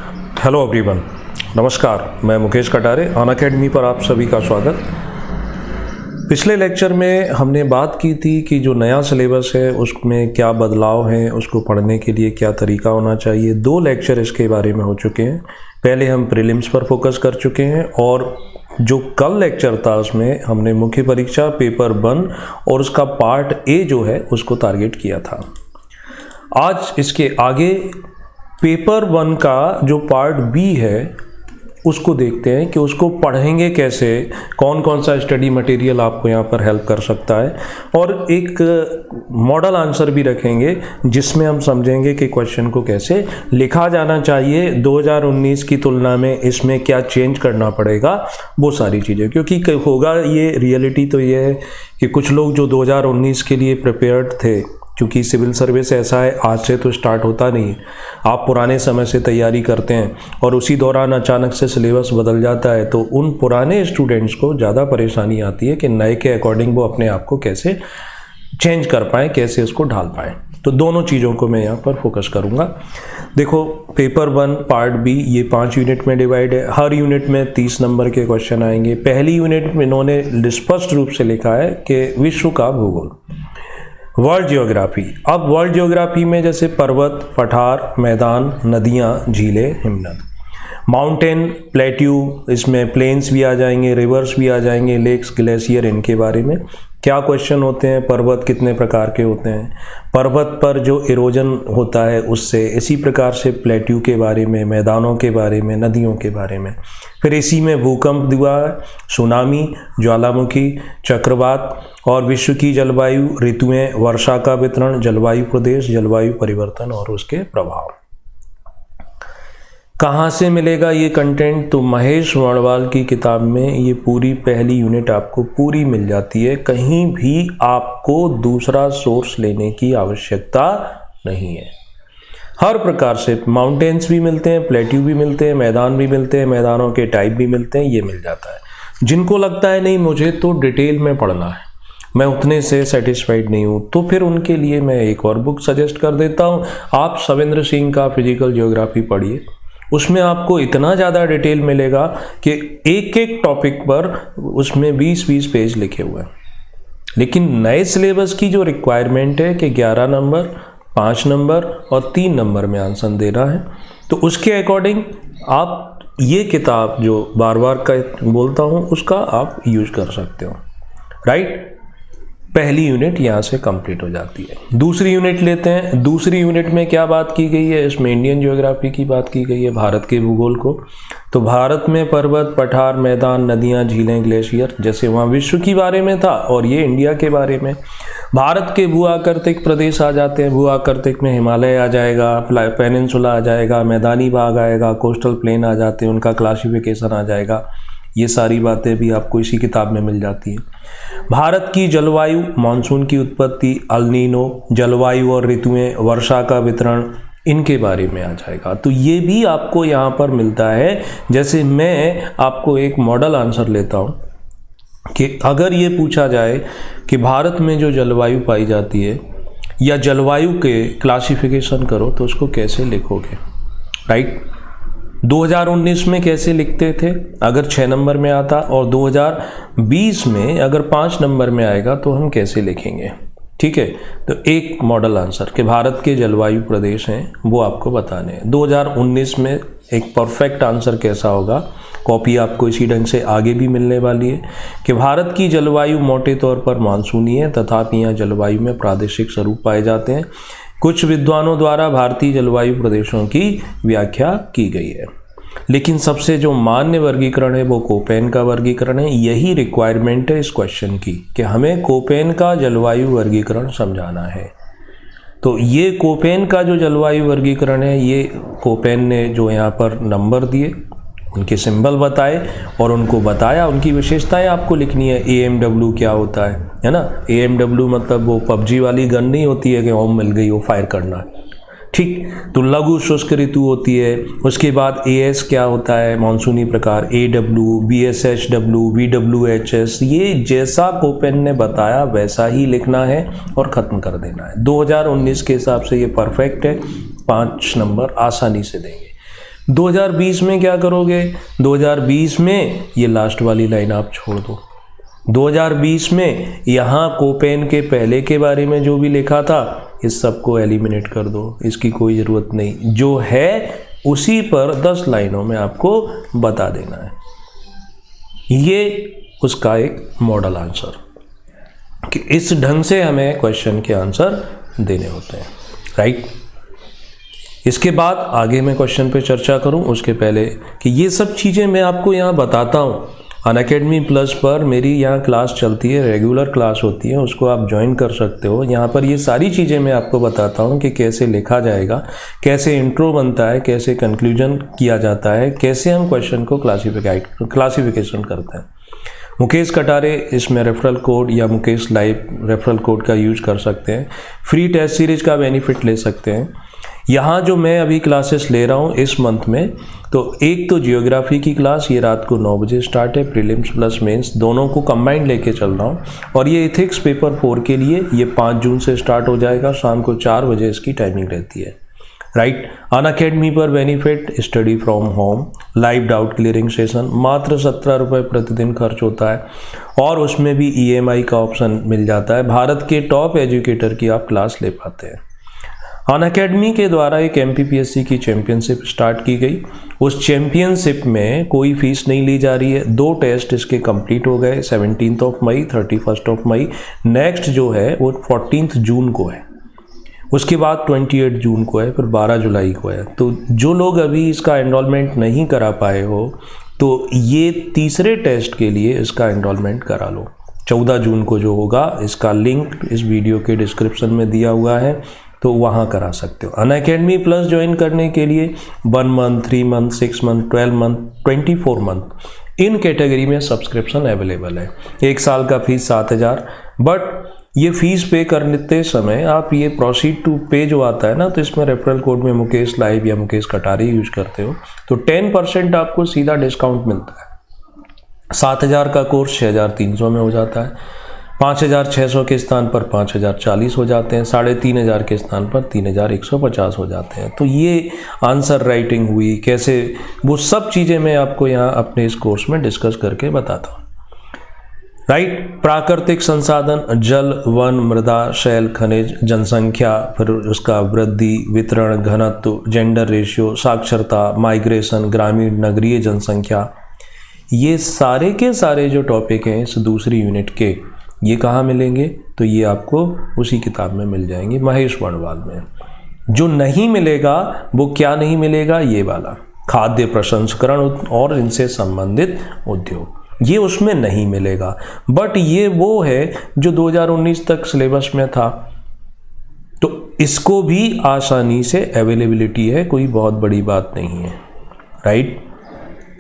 Hello everyone, नमस्कार। मैं Mukesh Katare, Unacademy पर आप सभी का स्वागत। पिछले लेक्चर में हमने बात की थी कि जो नया सिलेबस है उसमें क्या बदलाव हैं, उसको पढ़ने के लिए क्या तरीका होना चाहिए। 2 लेक्चर इसके बारे में हो चुके हैं। पहले हम प्रीलिम्स पर फोकस कर चुके हैं और जो कल लेक्चर था उसमें हमने मुख्य परीक्षा पेपर 1 और उसका पार्ट ए जो है उसको टारगेट किया था। आज इसके आगे पेपर 1 का जो पार्ट बी है उसको देखते हैं कि उसको पढ़ेंगे कैसे, कौन कौन सा स्टडी मटेरियल आपको यहाँ पर हेल्प कर सकता है, और एक मॉडल आंसर भी रखेंगे जिसमें हम समझेंगे कि क्वेश्चन को कैसे लिखा जाना चाहिए, 2019 की तुलना में इसमें क्या चेंज करना पड़ेगा, वो सारी चीज़ें। क्योंकि होगा ये रियलिटी तो ये है कि कुछ लोग जो 2019 के लिए प्रिपेयर्ड थे, क्योंकि सिविल सर्विस ऐसा है आज से तो स्टार्ट होता नहीं है, आप पुराने समय से तैयारी करते हैं और उसी दौरान अचानक से सिलेबस बदल जाता है, तो उन पुराने स्टूडेंट्स को ज़्यादा परेशानी आती है कि नए के अकॉर्डिंग वो अपने आप को कैसे चेंज कर पाएँ, कैसे उसको ढाल पाएँ। तो दोनों चीज़ों को मैं यहाँ पर फोकस करूँगा। देखो, पेपर 1 पार्ट बी ये 5 यूनिट में डिवाइड है। हर यूनिट में 30 नंबर के क्वेश्चन आएंगे। पहली यूनिट में इन्होंने स्पष्ट रूप से लिखा है कि विश्व का भूगोल, वर्ल्ड जियोग्राफी। अब वर्ल्ड जियोग्राफी में जैसे पर्वत, पठार, मैदान, नदियाँ, झीलें, हिमनद, माउंटेन, प्लेट्यू, इसमें प्लेन्स भी आ जाएंगे, रिवर्स भी आ जाएंगे, लेक्स, ग्लेशियर, इनके बारे में क्या क्वेश्चन होते हैं। पर्वत कितने प्रकार के होते हैं, पर्वत पर जो इरोजन होता है उससे, इसी प्रकार से प्लेट्यू के बारे में, मैदानों के बारे में, नदियों के बारे में। फिर इसी में भूकंप हुआ, सुनामी, ज्वालामुखी, चक्रवात और विश्व की जलवायु, ऋतुएं, वर्षा का वितरण, जलवायु प्रदेश, जलवायु परिवर्तन और उसके प्रभाव। कहाँ से मिलेगा ये कंटेंट? तो महेश वर्णवाल की किताब में ये पूरी पहली यूनिट आपको पूरी मिल जाती है। कहीं भी आपको दूसरा सोर्स लेने की आवश्यकता नहीं है। हर प्रकार से माउंटेन्स भी मिलते हैं, प्लेट्यू भी मिलते हैं, मैदान भी मिलते हैं, मैदानों के टाइप भी मिलते हैं, ये मिल जाता है। जिनको लगता है नहीं मुझे तो डिटेल में पढ़ना है, मैं उतने से सेटिस्फाइड नहीं हूँ, तो फिर उनके लिए मैं एक और बुक सजेस्ट कर देता हूँ। आप सविंद्र सिंह का फिजिकल जियोग्राफी पढ़िए, उसमें आपको इतना ज़्यादा डिटेल मिलेगा कि एक एक टॉपिक पर उसमें 20-20 पेज लिखे हुए हैं। लेकिन नए सिलेबस की जो रिक्वायरमेंट है कि 11 नंबर, 5 नंबर और 3 नंबर में आंसर देना है, तो उसके अकॉर्डिंग आप ये किताब जो बार बार का बोलता हूँ उसका आप यूज कर सकते हो। राइट, पहली यूनिट यहाँ से कंप्लीट हो जाती है। दूसरी यूनिट लेते हैं। दूसरी यूनिट में क्या बात की गई है? इसमें इंडियन ज्योग्राफी की बात की गई है, भारत के भूगोल को। तो भारत में पर्वत, पठार, मैदान, नदियाँ, झीलें, ग्लेशियर, जैसे वहाँ विश्व के बारे में था और ये इंडिया के बारे में। भारत के भू आकृतिक प्रदेश आ जाते हैं। भू आकृतिक में हिमालय आ जाएगा, पेनिनसुला आ जाएगा, मैदानी भाग आएगा, कोस्टल प्लेन आ जाते हैं, उनका क्लासिफिकेशन आ जाएगा। ये सारी बातें भी आपको इसी किताब में मिल जाती हैं। भारत की जलवायु, मानसून की उत्पत्ति, अल नीनो, जलवायु और ऋतुएं, वर्षा का वितरण, इनके बारे में आ जाएगा। तो ये भी आपको यहाँ पर मिलता है। जैसे मैं आपको एक मॉडल आंसर लेता हूँ कि अगर ये पूछा जाए कि भारत में जो जलवायु पाई जाती है या जलवायु के क्लासिफिकेशन करो तो उसको कैसे लिखोगे। राइट, 2019 में कैसे लिखते थे अगर 6 नंबर में आता, और 2020 में अगर 5 नंबर में आएगा तो हम कैसे लिखेंगे। ठीक है, तो एक मॉडल आंसर कि भारत के जलवायु प्रदेश हैं वो आपको बताने हैं। 2019 में एक परफेक्ट आंसर कैसा होगा, कॉपी आपको इसी ढंग से आगे भी मिलने वाली है कि भारत की जलवायु मोटे तौर पर मानसूनी है, तथापि यहाँ जलवायु में प्रादेशिक स्वरूप पाए जाते हैं। कुछ विद्वानों द्वारा भारतीय जलवायु प्रदेशों की व्याख्या की गई है, लेकिन सबसे जो मान्य वर्गीकरण है वो कोपेन का वर्गीकरण है। यही रिक्वायरमेंट है इस क्वेश्चन की कि हमें कोपेन का जलवायु वर्गीकरण समझाना है। तो ये कोपेन का जो जलवायु वर्गीकरण है, ये कोपेन ने जो यहाँ पर नंबर दिए, उनके सिंबल बताए और उनको बताया, उनकी विशेषताएं आपको लिखनी है। AMW क्या होता है ना। AMW मतलब वो PUBG वाली गन नहीं होती है कि ओम मिल गई वो फायर करना है। ठीक, तो लघु शुष्क ऋतु होती है। उसके बाद AS क्या होता है, मानसूनी प्रकार, AW, BSHW, VWHS, ये जैसा कोपेन ने बताया वैसा ही लिखना है और ख़त्म कर देना है। 2019 के हिसाब से ये परफेक्ट है, 5 नंबर आसानी से देंगे। 2020 में क्या करोगे? 2020 में ये लास्ट वाली लाइन आप छोड़ दो। 2020 में यहाँ कोपेन के पहले के बारे में जो भी लिखा था इस सब को एलिमिनेट कर दो, इसकी कोई ज़रूरत नहीं। जो है उसी पर 10 लाइनों में आपको बता देना है। ये उसका एक मॉडल आंसर कि इस ढंग से हमें क्वेश्चन के आंसर देने होते हैं, राइट। इसके बाद आगे मैं क्वेश्चन पे चर्चा करूं उसके पहले कि ये सब चीज़ें मैं आपको यहाँ बताता हूँ। अनअकैडमी प्लस पर मेरी यहाँ क्लास चलती है, रेगुलर क्लास होती है, उसको आप ज्वाइन कर सकते हो। यहाँ पर ये सारी चीज़ें मैं आपको बताता हूँ कि कैसे लिखा जाएगा, कैसे इंट्रो बनता है, कैसे कंक्लूजन किया जाता है, कैसे हम क्वेश्चन को क्लासिफिकेशन करते हैं। मुकेश कटारे इसमें रेफरल कोड या मुकेश लाइव रेफरल कोड का यूज कर सकते हैं। फ्री टेस्ट सीरीज का बेनिफिट ले सकते हैं। यहाँ जो मैं अभी क्लासेस ले रहा हूँ इस मंथ में, तो एक तो जियोग्राफी की क्लास ये रात को 9 बजे स्टार्ट है, प्रीलिम्स प्लस मेंस दोनों को कंबाइंड लेके चल रहा हूँ। और ये एथिक्स पेपर 4 के लिए ये 5 जून से स्टार्ट हो जाएगा, शाम को 4 बजे इसकी टाइमिंग रहती है, राइट। अनअकैडमी पर benefit study from home, live doubt clearing session, मात्र 17 रुपये प्रतिदिन खर्च होता है और उसमें भी EMI का ऑप्शन मिल जाता है। भारत के टॉप एजुकेटर की आप क्लास ले पाते हैं। अनअकैडमी के द्वारा एक MPPSC की चैम्पियनशिप स्टार्ट की गई। उस चैम्पियनशिप में कोई फीस नहीं ली जा रही है। 2 टेस्ट इसके कंप्लीट हो गए, 17 मई 31 मई। नेक्स्ट जो है वो 14 जून को है, उसके बाद 28 जून को है, फिर 12 जुलाई को है। तो जो लोग अभी इसका एनरोलमेंट नहीं करा पाए हो तो ये तीसरे टेस्ट के लिए इसका एनरोलमेंट करा लो। 14 जून को जो होगा, इसका लिंक इस वीडियो के डिस्क्रिप्शन में दिया हुआ है, तो वहाँ करा सकते हो। अनअकैडमी प्लस ज्वाइन करने के लिए 1 month, 3 month, 6 month, 12 month, 24 month in category में सब्सक्रिप्शन अवेलेबल है। 1 साल का फीस 7000। बट ये फीस पे करते समय आप ये प्रोसीड टू पे जो आता है ना, तो इसमें रेफरल कोड में मुकेश लाइव या मुकेश कटारे यूज करते हो तो 10% आपको सीधा डिस्काउंट मिलता है। 7000 का कोर्स 6300 में हो जाता है। 5600 के स्थान पर 5040 हो जाते हैं। 3500 के स्थान पर 3150 हो जाते हैं। तो ये आंसर राइटिंग हुई कैसे, वो सब चीज़ें मैं आपको यहाँ अपने इस कोर्स में डिस्कस करके बताता हूँ, राइट। प्राकृतिक संसाधन, जल, वन, मृदा, शैल, खनिज, जनसंख्या, फिर उसका वृद्धि, वितरण, घनत्व, जेंडर रेशियो, साक्षरता, माइग्रेशन, ग्रामीण नगरीय जनसंख्या, ये सारे के सारे जो टॉपिक हैं इस दूसरी यूनिट के, ये कहाँ मिलेंगे? तो ये आपको उसी किताब में मिल जाएंगे, महेश वर्णवाल में। जो नहीं मिलेगा वो क्या नहीं मिलेगा? ये वाला खाद्य प्रसंस्करण और इनसे संबंधित उद्योग, ये उसमें नहीं मिलेगा। बट ये वो है जो 2019 तक सिलेबस में था, तो इसको भी आसानी से अवेलेबिलिटी है, कोई बहुत बड़ी बात नहीं है, राइट।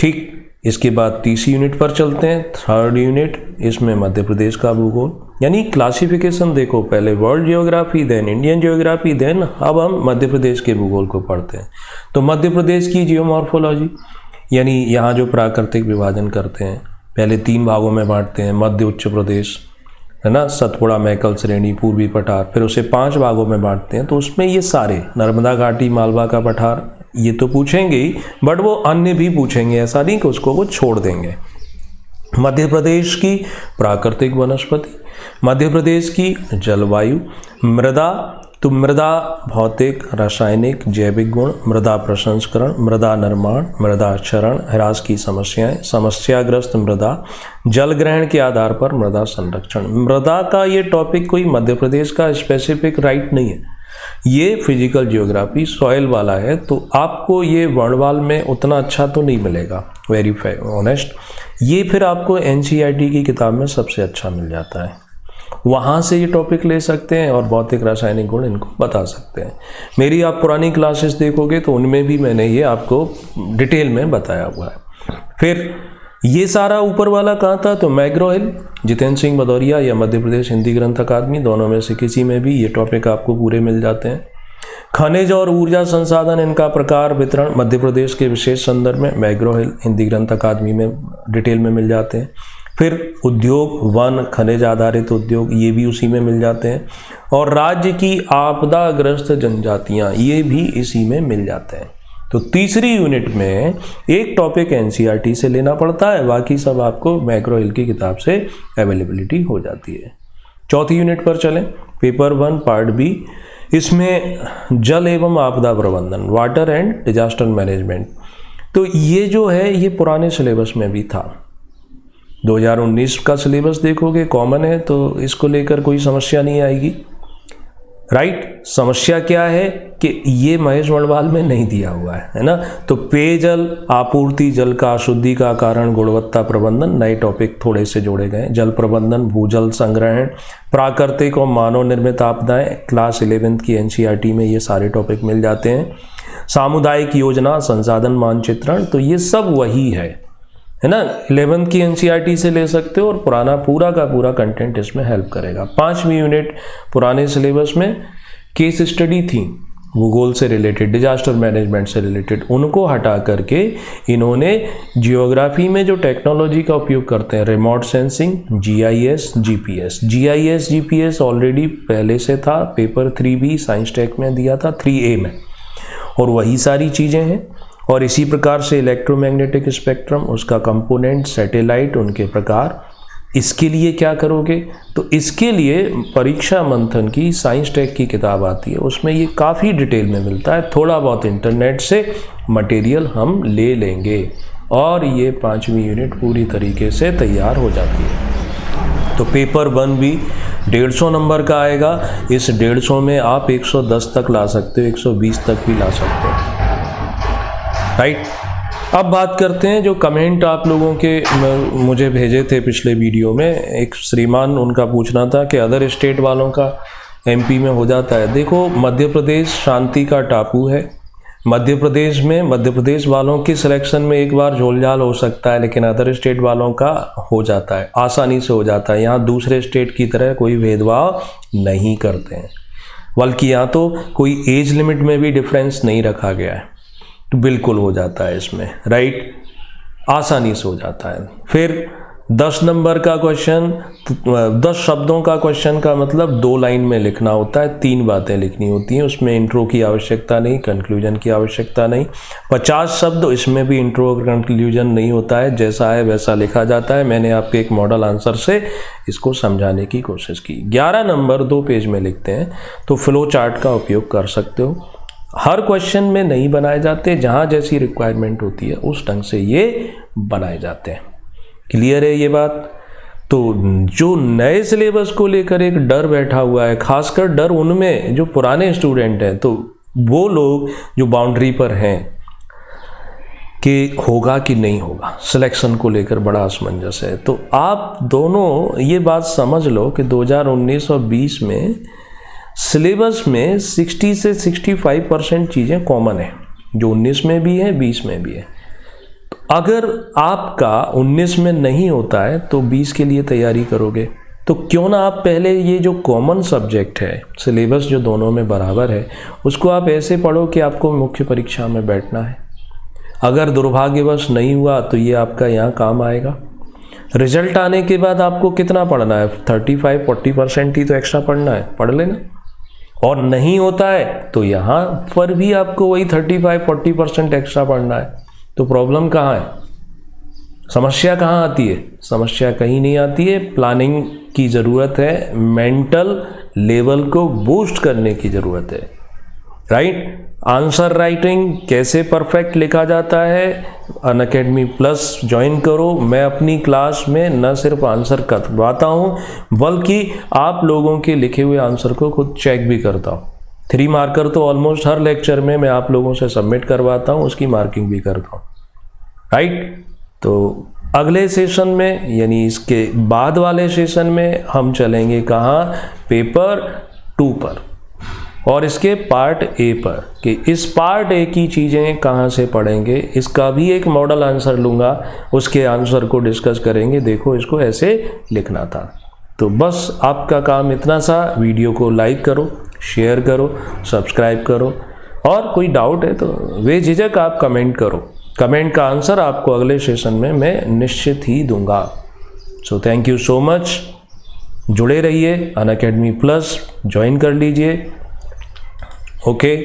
ठीक, इसके बाद तीसरी यूनिट पर चलते हैं। 3rd यूनिट, इसमें मध्य प्रदेश का भूगोल, यानी क्लासिफिकेशन देखो, पहले world geography, then Indian geography, then अब हम मध्य प्रदेश के भूगोल को पढ़ते हैं। तो मध्य प्रदेश की जियोमॉर्फोलॉजी, यानी यहाँ जो प्राकृतिक विभाजन करते हैं, पहले 3 भागों में बांटते हैं। मध्य उच्च प्रदेश है ना, सतपुड़ा, मैकल श्रेणी, पूर्वी पठार, फिर उसे 5 भागों में बांटते हैं। तो उसमें ये सारे नर्मदा घाटी, मालवा का पठार, ये तो पूछेंगे ही, बट वो अन्य भी पूछेंगे, ऐसा नहीं कि उसको वो छोड़ देंगे। मध्य प्रदेश की प्राकृतिक वनस्पति, मध्य प्रदेश की जलवायु, मृदा, तो मृदा भौतिक, रासायनिक, जैविक गुण, मृदा प्रसंस्करण, मृदा निर्माण, मृदा क्षरण, ह्रास की समस्याएं, समस्याग्रस्त मृदा, जल ग्रहण के आधार पर मृदा संरक्षण। मृदा का ये टॉपिक कोई मध्य प्रदेश का स्पेसिफिक राइट नहीं है, ये फिजिकल जियोग्राफी सॉइल वाला है, तो आपको ये वर्णवाल में उतना अच्छा तो नहीं मिलेगा, वेरी ऑनेस्ट। ये फिर आपको NCERT की किताब में सबसे अच्छा मिल जाता है, वहाँ से ये टॉपिक ले सकते हैं और भौतिक रासायनिक गुण इनको बता सकते हैं। मेरी आप पुरानी क्लासेस देखोगे तो उनमें भी मैंने ये आपको डिटेल में बताया हुआ है। फिर ये सारा ऊपर वाला कहाँ था? तो मैग्रो हिल, जितेंद्र सिंह भदौरिया या मध्य प्रदेश हिंदी ग्रंथ अकादमी, दोनों में से किसी में भी ये टॉपिक आपको पूरे मिल जाते हैं। खनिज और ऊर्जा संसाधन, इनका प्रकार, वितरण, मध्य प्रदेश के विशेष संदर्भ में मैग्रो हिल हिंदी ग्रंथ अकादमी में डिटेल में मिल जाते हैं। फिर उद्योग, वन, खनिज आधारित उद्योग, ये भी उसी में मिल जाते हैं। और राज्य की आपदाग्रस्त जनजातियाँ, ये भी इसी में मिल जाते हैं। तो तीसरी यूनिट में एक टॉपिक एनसीईआरटी से लेना पड़ता है, बाकी सब आपको मैक्रो हिल की किताब से अवेलेबिलिटी हो जाती है। चौथी यूनिट पर चलें, पेपर 1 पार्ट बी। इसमें जल एवं आपदा प्रबंधन, वाटर एंड डिजास्टर मैनेजमेंट। तो ये जो है ये पुराने सिलेबस में भी था। 2019 का सिलेबस देखोगे कॉमन है, तो इसको लेकर कोई समस्या नहीं आएगी, राइट। समस्या क्या है कि ये महेश वर्णवाल में नहीं दिया हुआ है ना। तो पेयजल आपूर्ति, जल का अशुद्धि का कारण, गुणवत्ता प्रबंधन, नए टॉपिक थोड़े से जोड़े गए। जल प्रबंधन, भूजल संग्रहण, प्राकृतिक और मानव निर्मित आपदाएं, क्लास 11th की एनसीईआरटी में ये सारे टॉपिक मिल जाते हैं। सामुदायिक योजना, संसाधन मानचित्रण, तो ये सब वही है ना। 11th की एनसीईआरटी से ले सकते हो और पुराना पूरा का पूरा कंटेंट इसमें हेल्प करेगा। 5वीं यूनिट पुराने सिलेबस में केस स्टडी थी, भूगोल से रिलेटेड, डिजास्टर मैनेजमेंट से रिलेटेड, उनको हटा करके इन्होंने जियोग्राफी में जो टेक्नोलॉजी का उपयोग करते हैं, remote sensing, GIS, GPS. GIS GPS already पहले से था, पेपर 3B साइंस टेक में दिया था, 3A में, और वही सारी चीज़ें हैं। और इसी प्रकार से इलेक्ट्रोमैग्नेटिक स्पेक्ट्रम, उसका कंपोनेंट, सैटेलाइट, उनके प्रकार। इसके लिए क्या करोगे, तो इसके लिए परीक्षा मंथन की साइंस टेक की किताब आती है, उसमें ये काफ़ी डिटेल में मिलता है। थोड़ा बहुत इंटरनेट से मटेरियल हम ले लेंगे और ये 5वीं यूनिट पूरी तरीके से तैयार हो जाती है। तो पेपर 1 भी 150 नंबर का आएगा। इस 150 में आप 110 तक ला सकते हो, 120 तक भी ला सकते हो, राइट। अब बात करते हैं जो कमेंट आप लोगों के मुझे भेजे थे पिछले वीडियो में। एक श्रीमान, उनका पूछना था कि अदर स्टेट वालों का एमपी में हो जाता है। देखो, मध्य प्रदेश शांति का टापू है। मध्य प्रदेश में मध्य प्रदेश वालों की सिलेक्शन में एक बार झोलझाल हो सकता है, लेकिन अदर स्टेट वालों का हो जाता है, आसानी से हो जाता है। यहाँ दूसरे स्टेट की तरह कोई भेदभाव नहीं करते हैं, बल्कि यहाँ तो कोई एज लिमिट में भी डिफरेंस नहीं रखा गया है, तो बिल्कुल हो जाता है इसमें, राइट, आसानी से हो जाता है। फिर 10 नंबर का क्वेश्चन, 10 शब्दों का क्वेश्चन का मतलब 2 लाइन में लिखना होता है, 3 बातें लिखनी होती हैं। उसमें इंट्रो की आवश्यकता नहीं, कंक्लूजन की आवश्यकता नहीं। 50 शब्द, इसमें भी इंट्रो और कंक्लूजन नहीं होता है, जैसा है वैसा लिखा जाता है। मैंने आपके एक मॉडल आंसर से इसको समझाने की कोशिश की। 11 नंबर 2 पेज में लिखते हैं, तो फ्लो चार्ट का उपयोग कर सकते हो। हर क्वेश्चन में नहीं बनाए जाते, जहाँ जैसी रिक्वायरमेंट होती है उस ढंग से ये बनाए जाते हैं। क्लियर है ये बात। तो जो नए सिलेबस को लेकर एक डर बैठा हुआ है, खासकर डर उनमें जो पुराने स्टूडेंट हैं, तो वो लोग जो बाउंड्री पर हैं कि होगा कि नहीं होगा, सिलेक्शन को लेकर बड़ा असमंजस है। तो आप दोनों ये बात समझ लो कि 2019 और 20 में सिलेबस में 60 से 65% चीज़ें कॉमन है, जो 19 में भी है, 20 में भी है। तो अगर आपका 19 में नहीं होता है तो 20 के लिए तैयारी करोगे, तो क्यों ना आप पहले ये जो कॉमन सब्जेक्ट है, सिलेबस जो दोनों में बराबर है, उसको आप ऐसे पढ़ो कि आपको मुख्य परीक्षा में बैठना है। अगर दुर्भाग्यवश नहीं हुआ तो ये आपका यहाँ काम आएगा। रिजल्ट आने के बाद आपको कितना पढ़ना है, 35-40% ही तो एक्स्ट्रा पढ़ना है, पढ़ लेना। और नहीं होता है तो यहाँ पर भी आपको वही 35-40% एक्स्ट्रा पढ़ना है। तो प्रॉब्लम कहाँ है, समस्या कहाँ आती है? समस्या कहीं नहीं आती है। प्लानिंग की ज़रूरत है, मेंटल लेवल को बूस्ट करने की ज़रूरत है, राइट। आंसर राइटिंग कैसे परफेक्ट लिखा जाता है, अनअकैडमी प्लस ज्वाइन करो। मैं अपनी क्लास में न सिर्फ आंसर करवाता हूँ, बल्कि आप लोगों के लिखे हुए आंसर को खुद चेक भी करता हूँ। 3 मार्कर तो ऑलमोस्ट हर लेक्चर में मैं आप लोगों से सबमिट करवाता हूँ, उसकी मार्किंग भी करता हूँ, राइट। तो अगले सेशन में, यानी इसके बाद वाले सेशन में हम चलेंगे कहाँ, पेपर 2 पर और इसके पार्ट ए पर, कि इस पार्ट ए की चीज़ें कहाँ से पढ़ेंगे। इसका भी एक मॉडल आंसर लूँगा, उसके आंसर को डिस्कस करेंगे। देखो, इसको ऐसे लिखना था। तो बस आपका काम इतना सा, वीडियो को लाइक करो, शेयर करो, सब्सक्राइब करो, और कोई डाउट है तो बेझिझक आप कमेंट करो। कमेंट का आंसर आपको अगले सेशन में मैं निश्चित ही दूंगा। So thank you so much. जुड़े रहिए, अनअकैडमी प्लस ज्वाइन कर लीजिए। ओके।